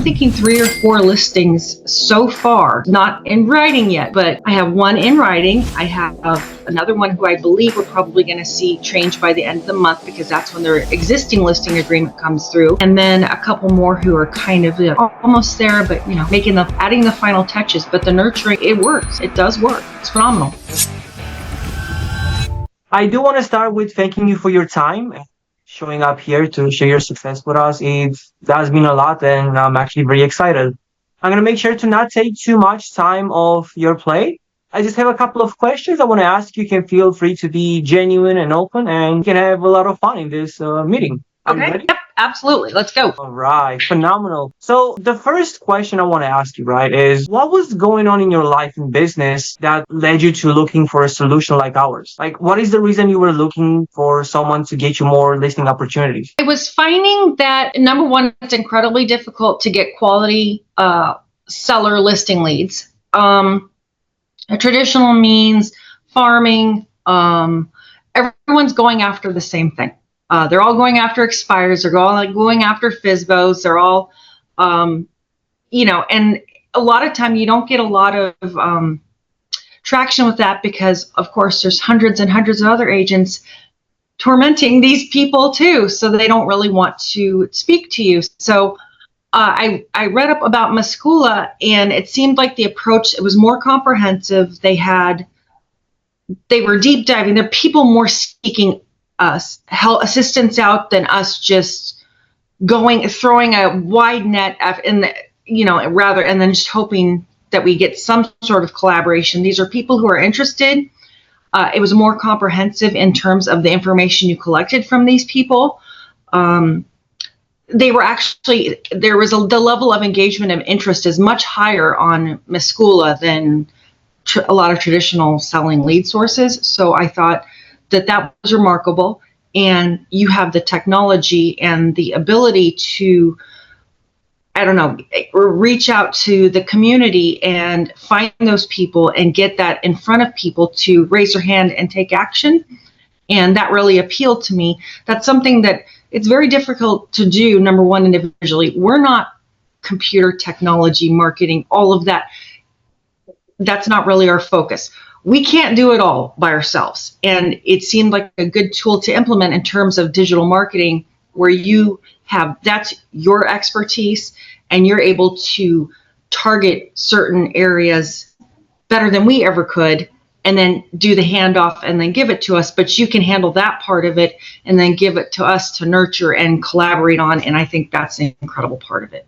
thinking 3 or 4 listings so far, not in writing yet, but I have one in writing. I have another one who I believe we're probably going to see change by the end of the month, because that's when their existing listing agreement comes through. And then a couple more who are kind of almost there, but adding the final touches. But the nurturing, it works. It does work. It's phenomenal. I do want to start with thanking you for your time and showing up here to share your success with us. It does mean a lot, and I'm actually very excited. I'm going to make sure to not take too much time off your plate. I just have a couple of questions I want to ask you. You can feel free to be genuine and open, and we can have a lot of fun in this meeting. Are you Okay. ready? Yep. Absolutely. Let's go. All right, phenomenal. So the first question I want to ask you, right, is what was going on in your life and business that led you to looking for a solution like ours? Like, what is the reason you were looking for someone to get you more listing opportunities? I was finding that, number one, it's incredibly difficult to get quality seller listing leads. A traditional means farming, everyone's going after the same thing. They're all going after expires. They're all going after FSBOs. They're all, and a lot of time you don't get a lot of traction with that, because of course there's hundreds and hundreds of other agents tormenting these people too, so they don't really want to speak to you. So I read up about Meskula, and it seemed like the approach, it was more comprehensive. They were deep diving. There are people more seeking us help, assistance out, than us just throwing a wide net in the, and then just hoping that we get some sort of collaboration. These are people who are interested. It was more comprehensive in terms of the information you collected from these people. They were actually, the level of engagement and interest is much higher on Meskula than a lot of traditional selling lead sources. So I thought that was remarkable. And you have the technology and the ability to, reach out to the community and find those people and get that in front of people to raise their hand and take action. And that really appealed to me. That's something that it's very difficult to do, number one, individually. We're not computer technology, marketing, all of that. That's not really our focus. We can't do it all by ourselves. And it seemed like a good tool to implement in terms of digital marketing, where that's your expertise and you're able to target certain areas better than we ever could, and then do the handoff and then give it to us. But you can handle that part of it and then give it to us to nurture and collaborate on. And I think that's an incredible part of it.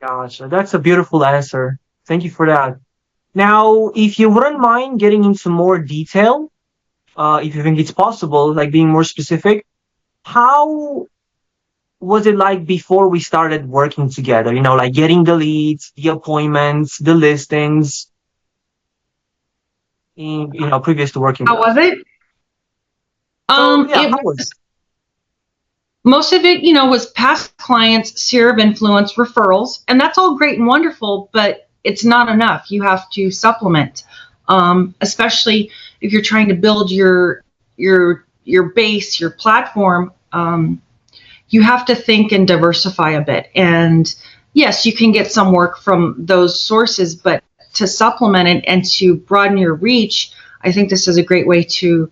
Gotcha. That's a beautiful answer. Thank you for that. Now, if you wouldn't mind getting into more detail, if you think it's possible, like being more specific, how was it like before we started working together? Like getting the leads, the appointments, the listings, previous to working. How was it? How was it? Most of it, was past clients, sphere of influence, referrals, and that's all great and wonderful, but it's not enough. You have to supplement, especially if you're trying to build your base, your platform. You have to think and diversify a bit. And yes, you can get some work from those sources, but to supplement it and to broaden your reach, I think this is a great way to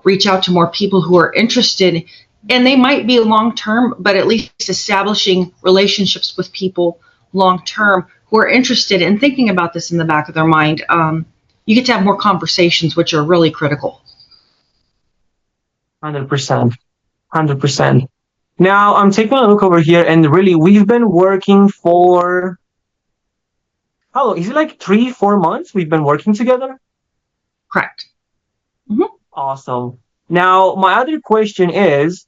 reach out to more people who are interested. And they might be long-term, but at least establishing relationships with people long-term who are interested in thinking about this in the back of their mind. You get to have more conversations, which are really critical. 100%. 100%. Now, I'm taking a look over here, and really, we've been working for, how long? Is it like 3-4 months we've been working together? Correct. Mm-hmm. Awesome. Now, my other question is,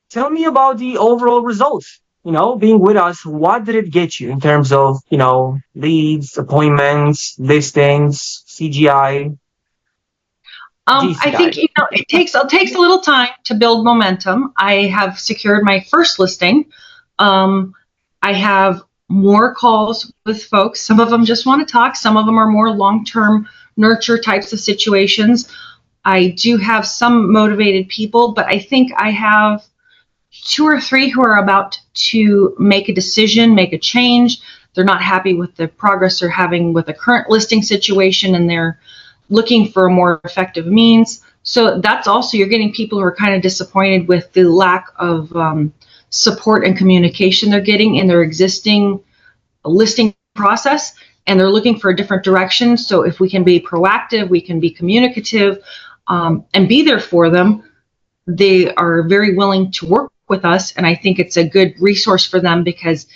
tell me about the overall results. Being with us, what did it get you in terms of, leads, appointments, listings, CGI? I think it takes a little time to build momentum. I have secured my first listing. I have more calls with folks. Some of them just want to talk. Some of them are more long-term nurture types of situations. I do have some motivated people, but I think I have two or three who are about to make a decision, make a change. They're not happy with the progress they're having with the current listing situation, and they're looking for a more effective means. So that's also, you're getting people who are kind of disappointed with the lack of support and communication they're getting in their existing listing process, and they're looking for a different direction. So if we can be proactive, we can be communicative, and be there for them, they are very willing to work with us. And I think it's a good resource for them because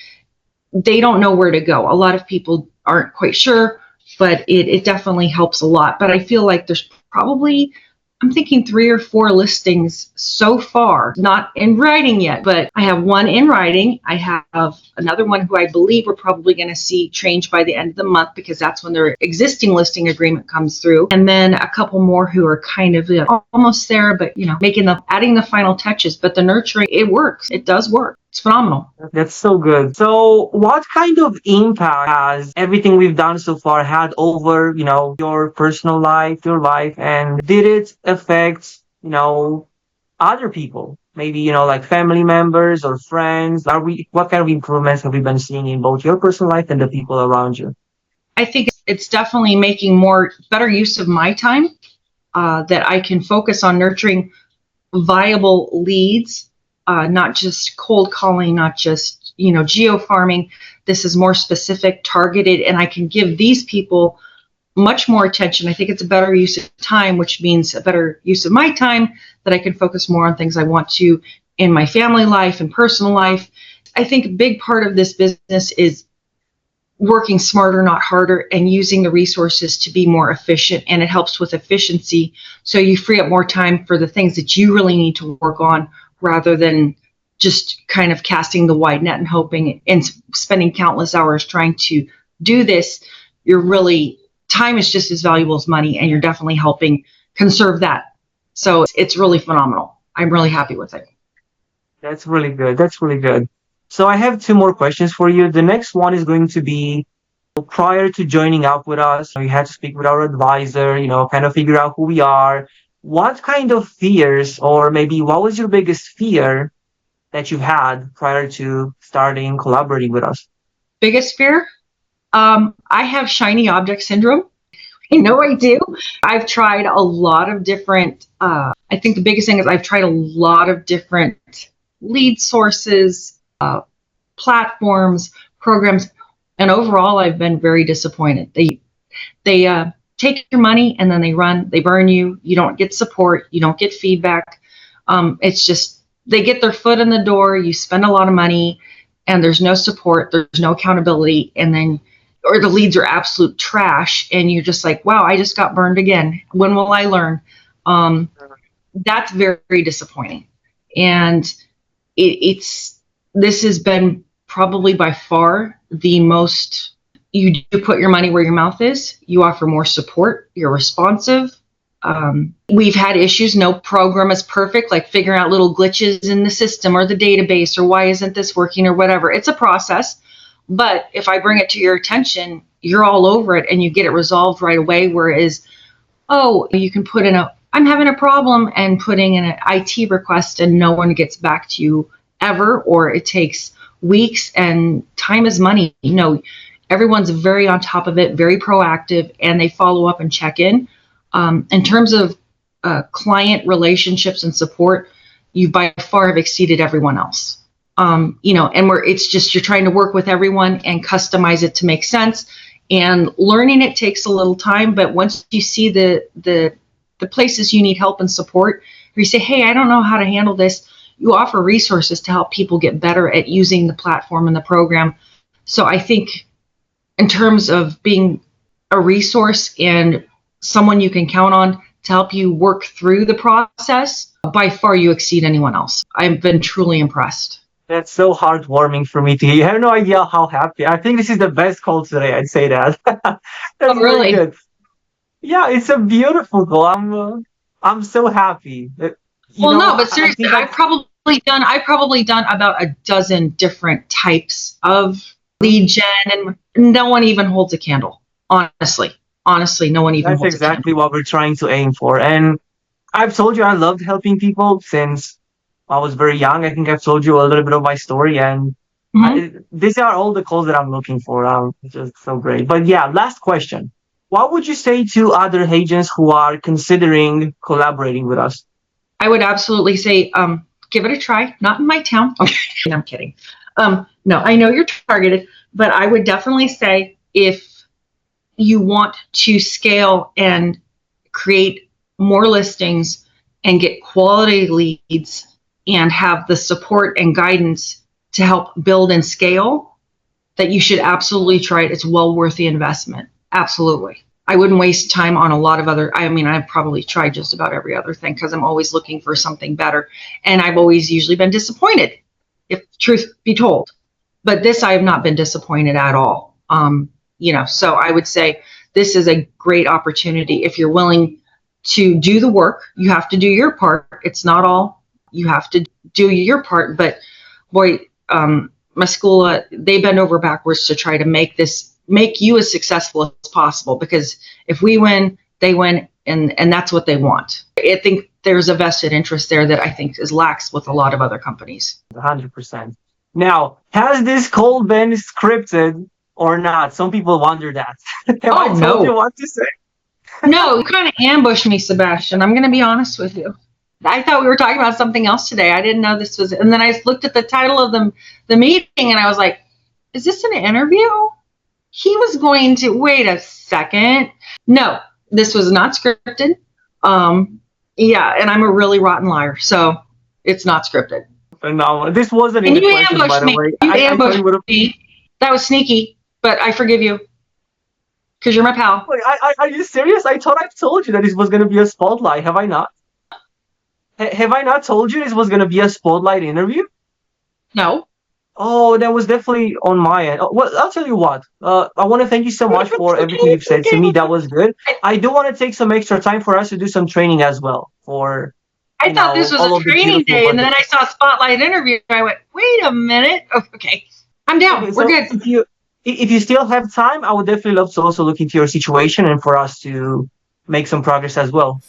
they don't know where to go. A lot of people aren't quite sure, but it definitely helps a lot. But I feel like there's probably, I'm thinking 3 or 4 listings so far, not in writing yet, but I have one in writing. I have another one who I believe we're probably going to see change by the end of the month, because that's when their existing listing agreement comes through. And then a couple more who are kind of almost there, but adding the final touches. But the nurturing, it works. It does work. It's phenomenal. That's so good. So, what kind of impact has everything we've done so far had over, your personal life, your life, and did it affect, other people? Maybe, like family members or friends? What kind of improvements have we been seeing in both your personal life and the people around you? I think it's definitely making better use of my time, that I can focus on nurturing viable leads, not just cold calling, not just, geo farming. This is more specific, targeted, and I can give these people much more attention. I think it's a better use of time, which means a better use of my time, that I can focus more on things I want to in my family life and personal life. I think a big part of this business is working smarter, not harder, and using the resources to be more efficient. And it helps with efficiency. So you free up more time for the things that you really need to work on, rather than just kind of casting the wide net and hoping and spending countless hours trying to do this. Time is just as valuable as money, and you're definitely helping conserve that. So it's really phenomenal. I'm really happy with it. That's really good. That's really good. So I have 2 more questions for you. The next one is going to be, prior to joining up with us, we had to speak with our advisor, kind of figure out who we are. What kind of fears, or maybe what was your biggest fear that you've had prior to starting collaborating with us? Biggest fear? I have shiny object syndrome. I know I do. I've tried a lot of different, I think the biggest thing is I've tried a lot of different lead sources, platforms, programs, and overall I've been very disappointed. They take your money and then they burn you. You don't get support. You don't get feedback. It's just, they get their foot in the door. You spend a lot of money and there's no support. There's no accountability. And then, or the leads are absolute trash. And you're just like, wow, I just got burned again. When will I learn? That's very, very disappointing. And this has been probably by far the most, you do put your money where your mouth is. You offer more support. You're responsive. We've had issues. No program is perfect, like figuring out little glitches in the system or the database, or why isn't this working, or whatever. It's a process. But if I bring it to your attention, you're all over it and you get it resolved right away. Whereas, you can put in I'm having a problem, and putting in an IT request and no one gets back to you ever, or it takes weeks, and time is money. Everyone's very on top of it, very proactive, and they follow up and check in. In terms of client relationships and support, you by far have exceeded everyone else. And it's just, you're trying to work with everyone and customize it to make sense. And learning it takes a little time, but once you see the places you need help and support, or you say, hey, I don't know how to handle this, you offer resources to help people get better at using the platform and the program. So I think in terms of being a resource and someone you can count on to help you work through the process, by far you exceed anyone else. I've been truly impressed. That's so heartwarming for me to hear. You have no idea how happy. I think this is the best call today. I'd say that. That's Really? very good. Yeah, it's a beautiful goal. I'm so happy. No, but I seriously, think I've probably done about a dozen different types of lead gen, and no one even holds a candle. Honestly, no one even that's holds a candle. exactly what we're trying to aim for. And I've told you I loved helping people since I was very young. I think I've told you a little bit of my story, and these are all the calls that I'm looking for. It's just so great. But yeah, last question. What would you say to other agents who are considering collaborating with us? I would absolutely say, give it a try. Not in my town. Okay, I'm kidding. No, I know you're targeted, but I would definitely say if you want to scale and create more listings and get quality leads and have the support and guidance to help build and scale, that you should absolutely try it. It's well worth the investment. Absolutely. I wouldn't waste time on a lot of other, I mean, I've probably tried just about every other thing because I'm always looking for something better. And I've always usually been disappointed, if truth be told. But this, I have not been disappointed at all. So I would say this is a great opportunity. If you're willing to do the work, you have to do your part. It's not all, you have to do your part. But boy, Meskula, they bend over backwards to try to make you as successful as possible, because if we win, they win, and that's what they want. I think there's a vested interest there that I think is lacks with a lot of other companies. 100%. Now, has this call been scripted or not? Some people wonder that. Have I told you what to say? No, you kind of ambushed me, Sebastian. I'm going to be honest with you. I thought we were talking about something else today. I didn't know this was, and then I looked at the title of the meeting, and I was like, is this an interview? He was going to, wait a second. No, this was not scripted. Yeah, and I'm a really rotten liar, so it's not scripted. No, this wasn't in And the you question, by ambushed the me. way. You I ambushed me. That was sneaky, but I forgive you because you're my pal. Wait, are you serious? I thought I've told you that this was going to be a spotlight. Have I not? Have I not told you this was going to be a spotlight interview? No. Oh, that was definitely on my end. Well, I'll tell you what. I want to thank you so much for everything you've said to me. That was good. I do want to take some extra time for us to do some training as well for I thought this was all a of the training beautiful day, and then budget. I saw spotlight interview. I went, wait a minute. Oh, okay, I'm down. Okay, We're so good. if you still have time, I would definitely love to also look into your situation and for us to make some progress as well.